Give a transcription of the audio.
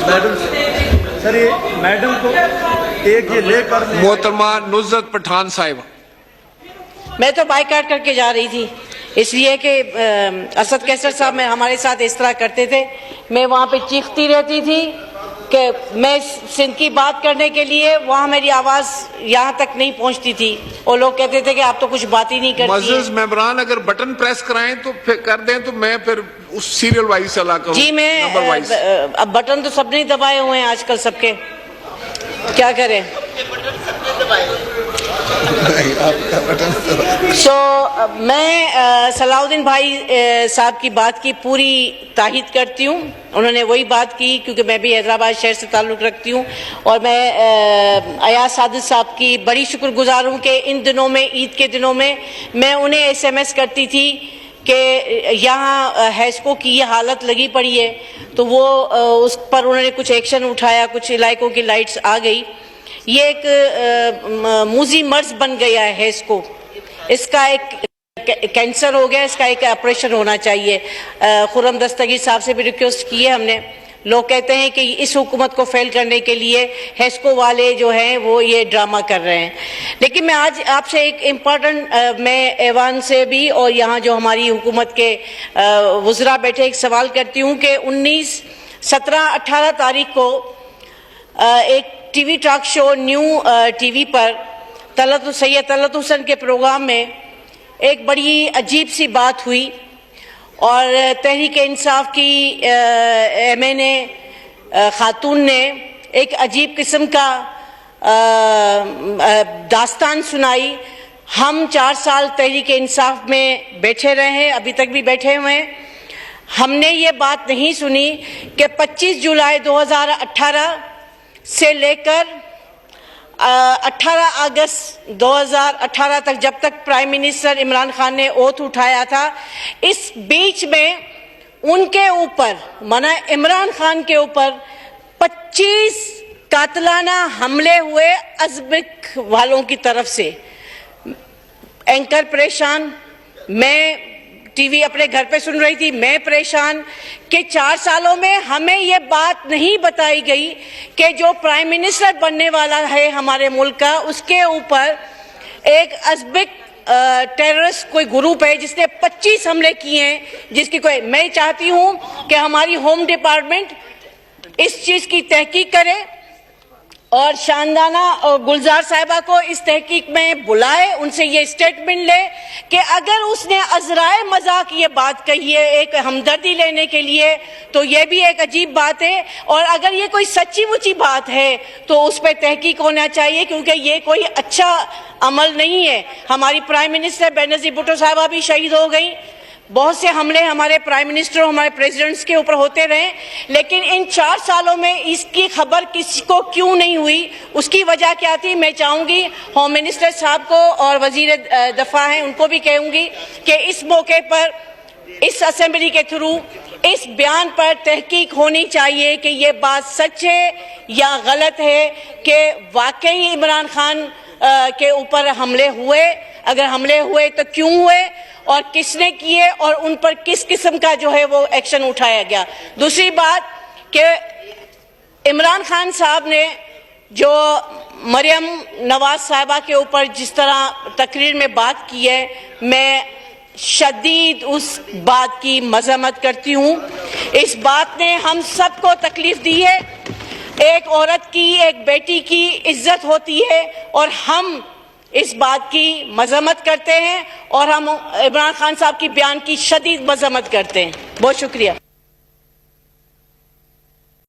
سر یہ میڈم کو ایک یہ لے کر محترمہ نصرت پٹھان صاحب، میں تو بائیکاٹ کر کے جا رہی تھی، اس لیے کہ اسد کیسر صاحب میں ہمارے ساتھ اس طرح کرتے تھے. میں وہاں پہ چیختی رہتی تھی کہ میں سندھ کی بات کرنے کے لیے وہاں میری آواز یہاں تک نہیں پہنچتی تھی، اور لوگ کہتے تھے کہ آپ تو کچھ بات ہی نہیں کرتی. معزز ممبران اگر بٹن پریس کرائیں تو پھر کر دیں تو میں پھر اس سیریل وائز چلا کروں. جی میں نمبر وائز. اب بٹن تو سب نے دبائے ہوئے ہیں آج کل سب کے، کیا کریں. میں صلاح الدین بھائی صاحب کی بات کی پوری تائید کرتی ہوں. انہوں نے وہی بات کی کیونکہ میں بھی حیدرآباد شہر سے تعلق رکھتی ہوں، اور میں ایاز سعادت صاحب کی بڑی شکر گزار ہوں کہ ان دنوں میں، عید کے دنوں میں، میں انہیں ایس ایم ایس کرتی تھی کہ یہاں ہیسکو کی یہ حالت لگی پڑی ہے، تو وہ اس پر انہوں نے کچھ ایکشن اٹھایا، کچھ علاقوں کی لائٹس آ گئی. یہ ایک موذی مرض بن گیا ہے ہیسکو، اس کا ایک کینسر ہو گیا، اس کا ایک آپریشن ہونا چاہیے. خرم دستگیر صاحب سے بھی ریکویسٹ کی ہے ہم نے. لوگ کہتے ہیں کہ اس حکومت کو فیل کرنے کے لیے ہیسکو والے جو ہیں وہ یہ ڈرامہ کر رہے ہیں. لیکن میں آج آپ سے ایک امپورٹنٹ، میں ایوان سے بھی اور یہاں جو ہماری حکومت کے وزراء بیٹھے ایک سوال کرتی ہوں کہ 19، 17، 18 تاریخ کو ایک T V talk show Neo T V پر سید طلعت حسن کے پروگرام میں ایک بڑی عجیب سی بات ہوئی، اور تحریک انصاف کی ایم این اے خاتون نے ایک عجیب قسم کا داستان سنائی. ہم 4 سال تحریک انصاف میں بیٹھے رہے ہیں، ابھی تک بھی بیٹھے ہوئے ہیں. ہم نے یہ بات نہیں سنی کہ 25 جولائی 2018 سے لے کر 18 اگست 2018 تک، جب تک پرائم منسٹر عمران خان نے اوتھ اٹھایا تھا، اس بیچ میں ان کے اوپر، مانا عمران خان کے اوپر 25 قاتلانہ حملے ہوئے ازبک والوں کی طرف سے. اینکر پریشان، میں ٹی وی اپنے گھر پہ سن رہی تھی، میں پریشان کہ 4 سالوں میں ہمیں یہ بات نہیں بتائی گئی کہ جو پرائم منسٹر بننے والا ہے ہمارے ملک کا، اس کے اوپر ایک ازبک ٹیررسٹ کوئی گروپ ہے جس نے 25 حملے کیے ہیں، جس کی کوئی. میں چاہتی ہوں کہ ہماری ہوم ڈپارٹمنٹ اس چیز کی تحقیق کرے اور شاندانہ اور گلزار صاحبہ کو اس تحقیق میں بلائے، ان سے یہ اسٹیٹمنٹ لے کہ اگر اس نے عذرائے مذاق یہ بات کہی ہے ایک ہمدردی لینے کے لیے تو یہ بھی ایک عجیب بات ہے، اور اگر یہ کوئی سچی مچی بات ہے تو اس پہ تحقیق ہونا چاہیے، کیونکہ یہ کوئی اچھا عمل نہیں ہے. ہماری پرائم منسٹر بینظیر بھٹو صاحبہ بھی شہید ہو گئیں. بہت سے حملے ہمارے پرائم منسٹر اور ہمارے پریزیڈنٹس کے اوپر ہوتے رہے، لیکن ان 4 سالوں میں اس کی خبر کسی کو کیوں نہیں ہوئی؟ اس کی وجہ کیا تھی؟ میں چاہوں گی ہوم منسٹر صاحب کو اور وزیر دفاع ہیں ان کو بھی کہوں گی کہ اس موقع پر اس اسمبلی کے تھرو اس بیان پر تحقیق ہونی چاہیے کہ یہ بات سچ ہے یا غلط ہے، کہ واقعی عمران خان کے اوپر حملے ہوئے، اگر حملے ہوئے تو کیوں ہوئے اور کس نے کیے، اور ان پر کس قسم کا جو ہے وہ ایکشن اٹھایا گیا. دوسری بات کہ عمران خان صاحب نے جو مریم نواز صاحبہ کے اوپر جس طرح تقریر میں بات کی ہے، میں شدید اس بات کی مذمت کرتی ہوں. اس بات نے ہم سب کو تکلیف دی ہے. ایک عورت کی، ایک بیٹی کی عزت ہوتی ہے، اور ہم اس بات کی مذمت کرتے ہیں، اور ہم عمران خان صاحب کی بیان کی شدید مذمت کرتے ہیں. بہت شکریہ.